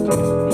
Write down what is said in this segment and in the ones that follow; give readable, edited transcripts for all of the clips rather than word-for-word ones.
Hello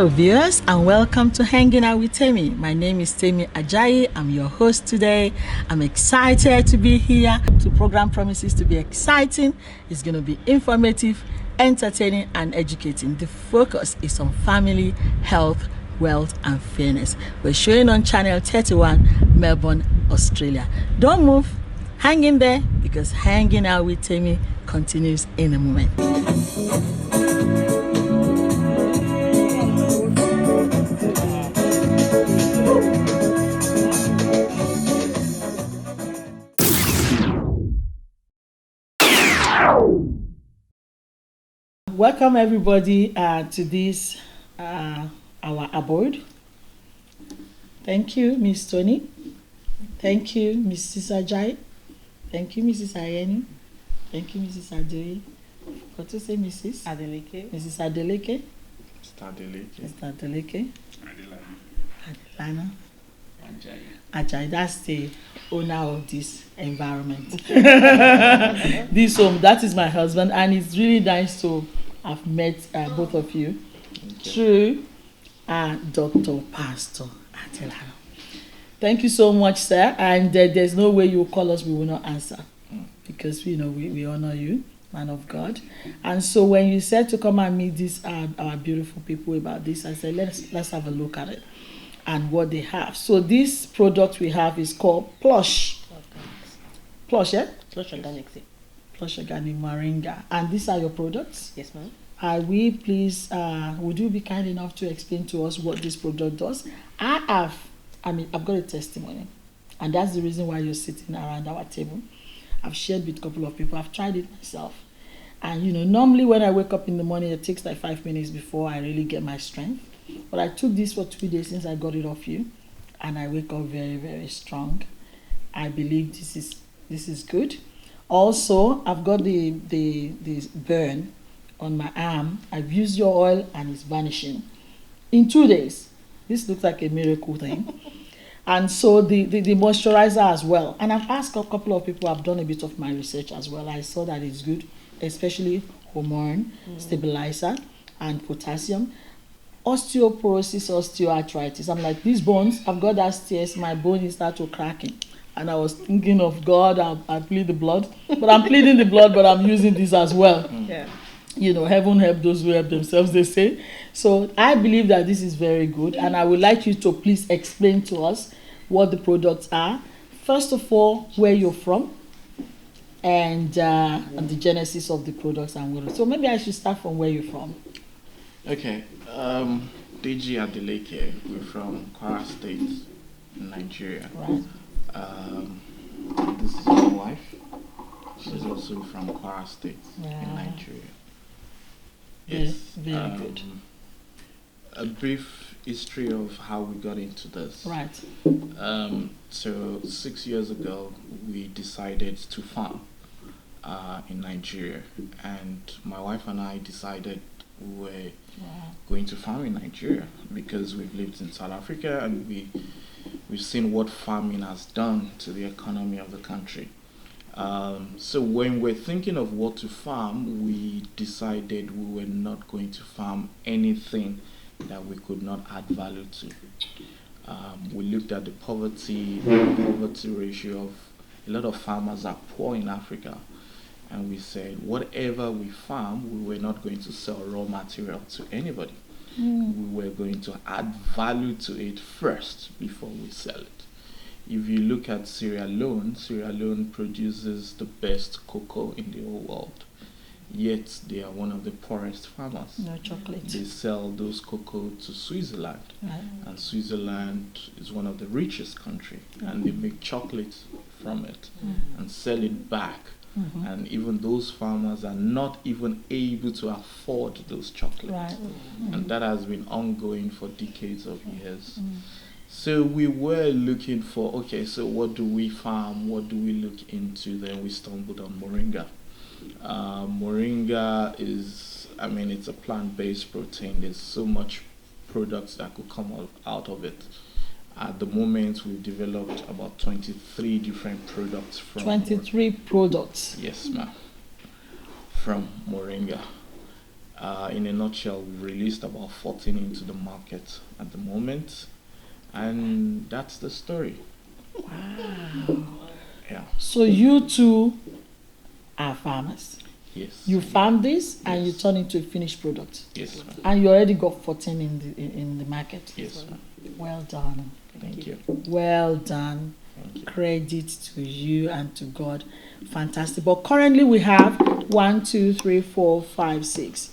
viewers, and welcome to Hanging Out with Temi. My name is Temi Ajayi. I'm your host today. I'm excited to be here. The program promises to be exciting. It's going to be informative, entertaining and educating. The focus is on family, health, wealth and fairness. We're showing on channel 31, Melbourne, Australia. Don't move, hang in there, because Hanging Out with Temi continues in a moment. Welcome everybody to this our abode. Thank you, Miss Tony. Thank you, Mrs. Ajay. Thank you, Mrs. Ayeni. Thank you, Mrs. Adoyi. Got to say Mrs. Adeleke. Mrs. Adeleke. Mr. Adeleke. Mr. Adeleke. Adelana. Ajayi. Ajay, that's the owner of this environment. This home, that is my husband, and it's really nice to have met both of you through Dr. Pastor Adelana. Thank you so much, sir. And there's no way you will call us, we will not answer, because we honor you, man of God. And so when you said to come and meet these our beautiful people about this, I said let's have a look at it and what they have. So this product we have is called Plush. Plush, yeah? Plush Organic. Plush Organic Moringa. And these are your products? Yes, ma'am. Would you be kind enough to explain to us what this product does? I've got a testimony, and that's the reason why you're sitting around our table. I've shared with a couple of people. I've tried it myself. And normally when I wake up in the morning, it takes like 5 minutes before I really get my strength. But I took this for 2 days since I got it off you, and I wake up very, very strong. I believe this is good. Also, I've got this burn on my arm. I've used your oil and it's vanishing in 2 days. This looks like a miracle thing. And so the moisturizer as well. And I've asked a couple of people. I've done a bit of my research as well. I saw that it's good, especially hormone stabilizer and potassium. Osteoporosis, osteoarthritis. I'm like, these bones, I've got that stairs, my bone is start to cracking. And I was thinking of God, I plead the blood. But I'm pleading the blood, but I'm using this as well. Yeah. Heaven help those who help themselves, they say. So I believe that this is very good. And I would like you to please explain to us what the products are. First of all, where you're from, and the genesis of the products and what. So maybe I should start from where you're from. Okay. DG Adeleke. We're from Kwara State, Nigeria. Right. This is my wife. She's also from Kwara State in Nigeria. Yes. Very good. A brief history of how we got into this. Right. So 6 years ago, we decided to farm in Nigeria, and my wife and I decided we were going to farm in Nigeria because we've lived in South Africa and we've seen what farming has done to the economy of the country. So when we're thinking of what to farm, we decided we were not going to farm anything that we could not add value to. We looked at the poverty ratio of a lot of farmers are poor in Africa, and we said whatever we farm, we were not going to sell raw material to anybody. We were going to add value to it first before we sell it. If you look at Sierra Leone produces the best cocoa in the whole world, yet they are one of the poorest farmers. No chocolate. They sell those cocoa to Switzerland, and Switzerland is one of the richest countries, and they make chocolate from it and sell it back. And even those farmers are not even able to afford those chocolates. And that has been ongoing for decades of years. So we were looking for, okay, so what do we farm? What do we look into? Then we stumbled on Moringa. Moringa is, I mean, it's a plant-based protein. There's so much products that could come out of it. At the moment, we've developed about 23 different products from 23 products. Yes, ma'am. From Moringa. In a nutshell, we've released about 14 into the market at the moment, and that's the story. Wow. Yeah. So you two are farmers. Yes. You farm this and you Yes. turn it into a finished product. Yes, ma'am. And you already got 14 in the market. Yes, ma'am. Well done. Thank you. Well done. Thank you. Credit to you and to God. Fantastic. But currently we have 1, 2, 3, 4, 5, 6,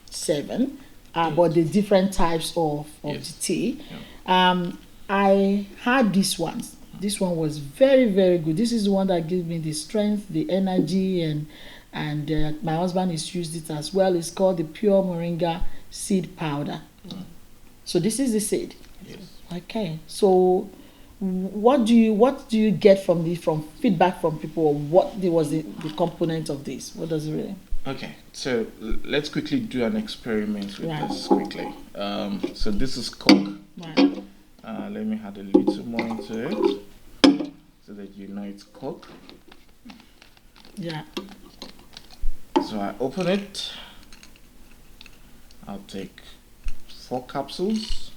7. But the different types of Yes. the tea. Yeah. I had this one. This one was very, very good. This is the one that gives me the strength, the energy, and my husband has used it as well. It's called the Pure Moringa Seed Powder. So this is the seed. Yes. Okay. So what do you get from feedback from people? Or what was the component of this? What does it really? Okay, so let's quickly do an experiment with Right. this quickly. So this is Coke. Right. Let me add a little more into it so that you know it's Coke. Yeah. So I open it. I'll take 4 capsules.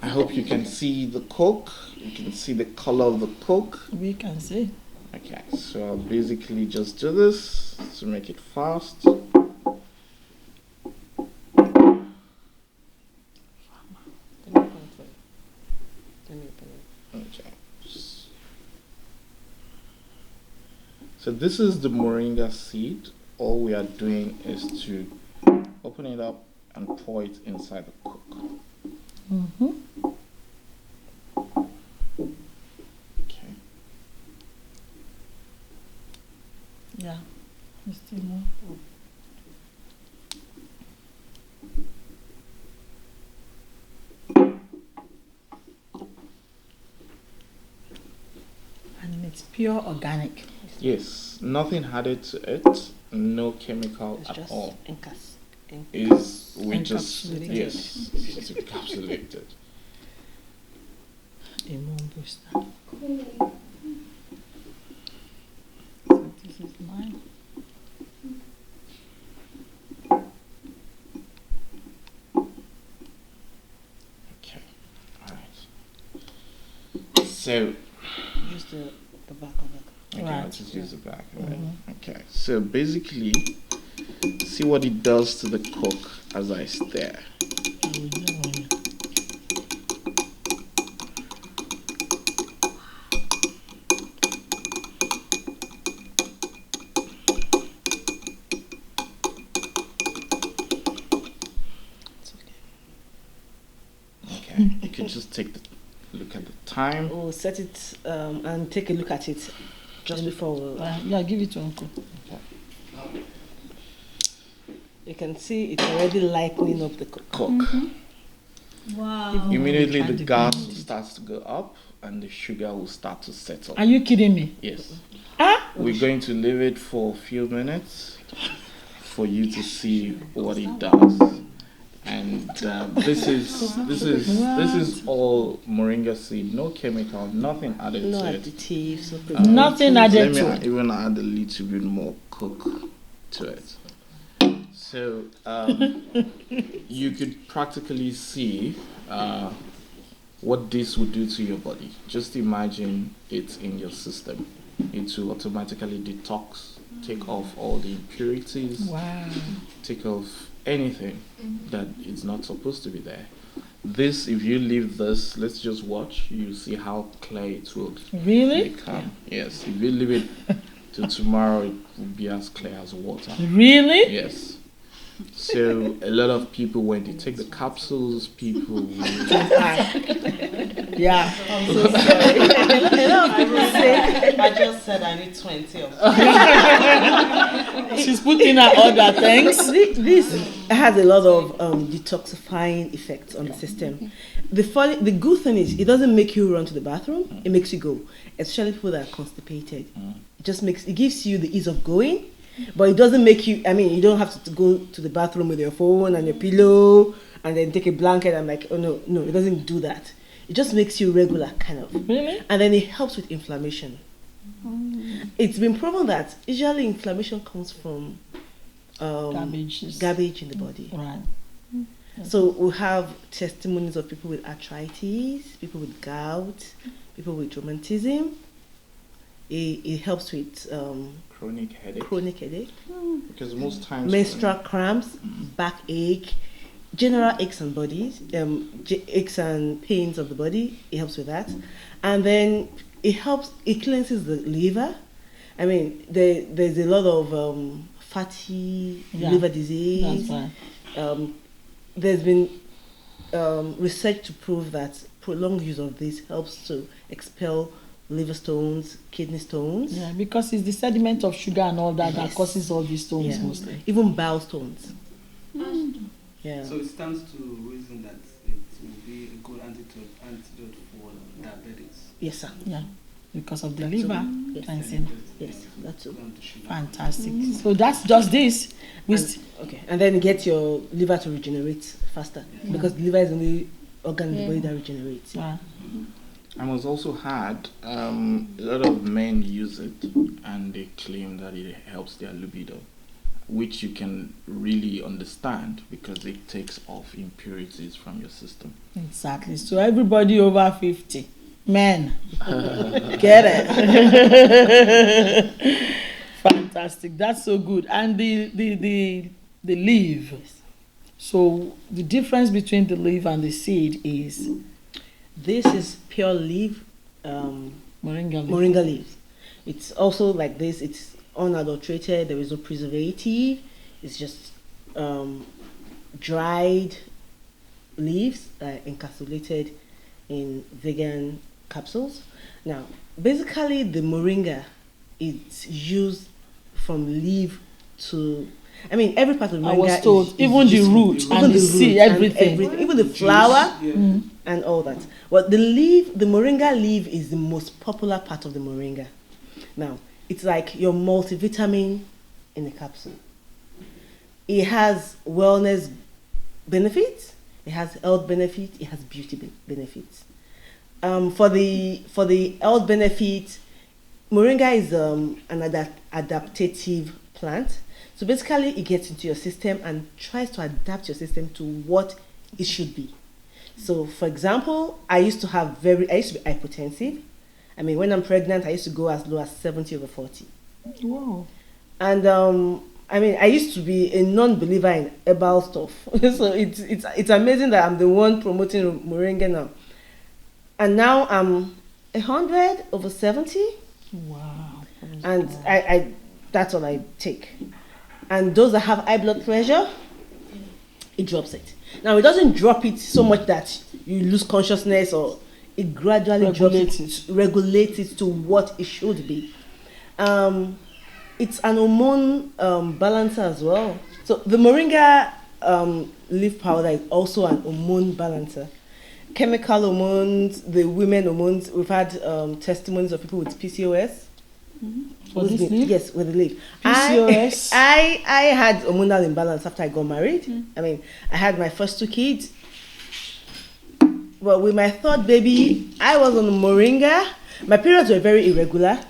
I hope you can see the Coke. You can see the color of the Coke. We can see. Okay, so I'll basically just do this to make it fast. Okay. So this is the Moringa seed. All we are doing is to open it up and pour it inside the Coke. Mm-hmm. Okay. Yeah. There's still more. And it's pure organic. Yes, nothing added to it, no chemical It's at just all. Incas. We just Encapsulated. yes, it's encapsulated. Immune booster. So this is mine. Okay, all right. So Use the back of it. okay, Right. I'll just use the back of it. Mhm. Okay, so basically, see what it does to the Coke as I stir. It's okay. Okay, you could just take the look at the time. We'll set it and take a look at it just before we. Yeah, give it to Uncle. You can see it's already lightening up the Coke. Coke. Wow. Immediately the gas starts to go up and the sugar will start to settle. Are you kidding me? Yes. Ah? We're going to leave it for a few minutes for you to see what it does. And this is all Moringa seed, no chemical, nothing added No to it. additives. Nothing added to Let it. me even add a little bit more Coke to it. So you could practically see what this would do to your body. Just imagine it in your system. It will automatically detox, take off all the impurities, Wow. take off anything that is not supposed to be there. This, if you leave this, let's just watch, you see how clear it will Really? become. Yes, if you leave it till tomorrow, it will be as clear as water. Really? Yes. So a lot of people, when they take the capsules, people Yeah. I'm so sorry. A lot of people say, I just said I need 20 of them. She's putting her order, thanks. This has a lot of detoxifying effects on the system. The good thing is it doesn't make you run to the bathroom, it makes you go. Especially people that are constipated. It gives you the ease of going, but it doesn't make you, you don't have to go to the bathroom with your phone and your pillow and then take a blanket and like, oh no, it doesn't do that. It just makes you regular, kind of. Really? And then it helps with inflammation. It's been proven that usually inflammation comes from garbage in the body. Right. So we have testimonies of people with arthritis, people with gout, people with rheumatism. It helps with chronic headache. Because most times menstrual cramps, backache, general aches and aches and pains of the body. It helps with that, and then it cleanses the liver. There's a lot of fatty liver disease. That's right. There's been research to prove that prolonged use of this helps to expel liver stones, kidney stones. Yeah, because it's the sediment of sugar and all that that causes all these stones mostly. Even bowel stones. Yeah. So it stands to reason that it will be a good antidote for diabetes. Yes, sir. Yeah, because of the liver cleansing. Yes, that's all. Fantastic. So that's just this. And then get your liver to regenerate faster because the liver is the only organ in the body that regenerates. Yeah. I must also add, a lot of men use it and they claim that it helps their libido, which you can really understand because it takes off impurities from your system. Exactly. So everybody over 50, men, get it. Fantastic. That's so good. And the leaf. So the difference between the leaf and the seed is this is pure leaf, moringa leaves. It's also like this. It's unadulterated. There is no preservative. It's just dried leaves encapsulated in vegan capsules. Now, basically, the moringa is used from leaf to. Every part of moringa is even the root and the seed, everything, even the flower and all that. But the moringa leaf is the most popular part of the moringa. Now, it's like your multivitamin in a capsule. It has wellness benefits, it has health benefits, it has beauty benefits. For the health benefits, moringa is an adaptative plant. So basically, it gets into your system and tries to adapt your system to what it should be. So, for example, I used to be hypotensive. When I'm pregnant, I used to go as low as 70/40. Wow. And I used to be a non-believer in herbal stuff. So it's amazing that I'm the one promoting Moringa now. And now I'm 100/70. Wow. And I that's all I take. And those that have high blood pressure, it drops it. Now it doesn't drop it so much that you lose consciousness, or it gradually regulates it to what it should be. It's an hormone balancer as well. So the moringa leaf powder is also an hormone balancer. Chemical hormones, the women hormones. We've had testimonies of people with PCOS. For this leaf? Yes, with the leaf. PCOS. I had hormonal imbalance after I got married. I had my first 2 kids. But with my third baby, I was on moringa. My periods were very irregular.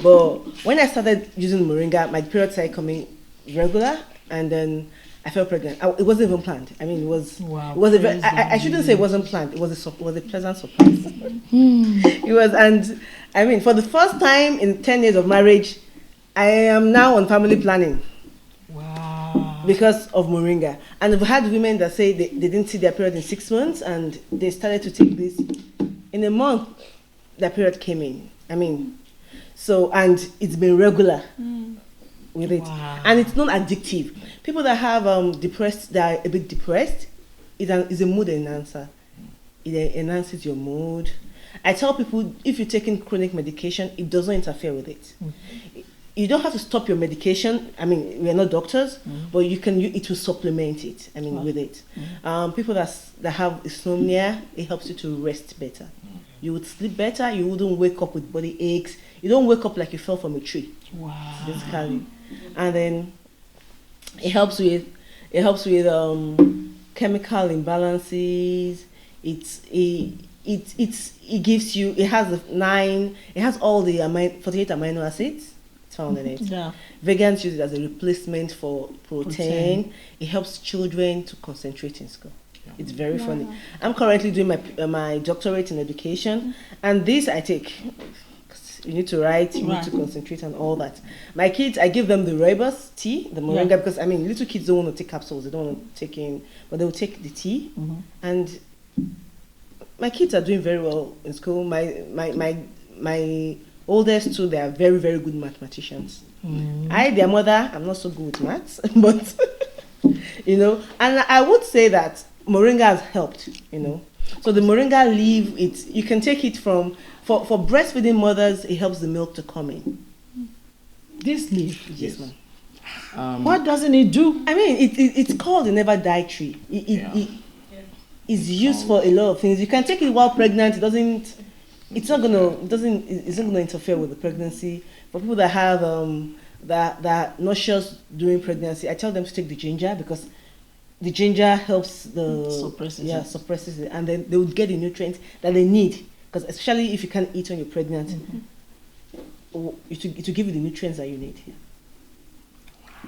But when I started using moringa, my periods started coming regular, and then I felt pregnant. It wasn't even planned. It was. Wow. It was I shouldn't say it wasn't planned. It was a pleasant surprise. It was, and for the first time in 10 years of marriage, I am now on family planning. Wow. Because of moringa. And I've had women that say they didn't see their period in 6 months, and they started to take this. In a month, their period came in. So, and it's been regular. with it. Wow. And it's not addictive. People that have that are a bit depressed, is a mood enhancer. It enhances your mood. I tell people, if you're taking chronic medication, it doesn't interfere with it. You don't have to stop your medication. I mean, we are not doctors, but it will supplement it. I mean, with it. People that have insomnia, it helps you to rest better. You would sleep better. You wouldn't wake up with body aches. You don't wake up like you fell from a tree. Wow. Basically, and then it helps with chemical imbalances. It gives you. It has all the 48 amino acids. It's found in it. Yeah. Vegans use it as a replacement for protein. It helps children to concentrate in school. It's very funny. I'm currently doing my doctorate in education, and this I take. You need to write, you need to concentrate and all that. My kids, I give them the rooibos tea, the moringa, because I mean, little kids don't want to take capsules, they don't want to take in, but they'll take the tea. And my kids are doing very well in school. My oldest two, they are very, very good mathematicians. Their mother, I'm not so good with maths, but and I would say that moringa has helped, So the moringa leaf, you can take it for breastfeeding mothers, it helps the milk to come in. This leaf? Yes, ma'am. What doesn't it do? I mean, it's called the never die tree. It's used for a lot of things. You can take it while pregnant. It's not gonna interfere with the pregnancy. For people that have that nauseous during pregnancy, I tell them to take the ginger, because the ginger helps suppresses it, and then they would get the nutrients that they need. Because especially if you can't eat when you're pregnant, it will give you the nutrients that you need.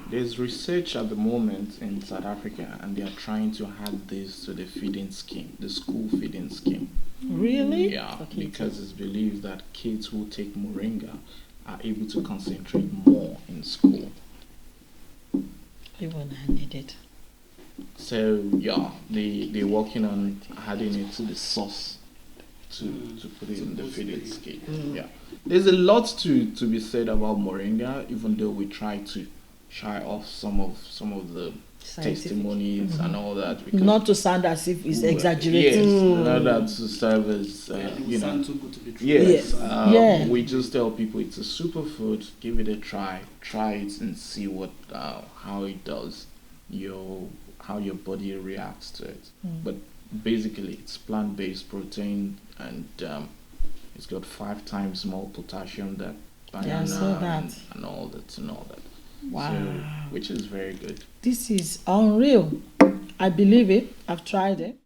There's research at the moment in South Africa, and they are trying to add this to the feeding scheme, the school feeding scheme. Really? Yeah, because it's believed that kids who take moringa are able to concentrate more in school. Even I need it. So yeah, they're working on adding it to the sauce to put it in the feeding scheme. Yeah, there's a lot to be said about moringa, even though we try to shy off some of the testimonies and all that, because not to sound as if it's exaggerated. Yes, not that to serve as sound too good to be true. Yes, we just tell people it's a superfood. Give it a try. Try it and see what how it does. How your body reacts to it. But basically, it's plant-based protein, and it's got 5 times more potassium than banana and all that. Wow. So, which is very good. This is unreal. I believe it. I've tried it.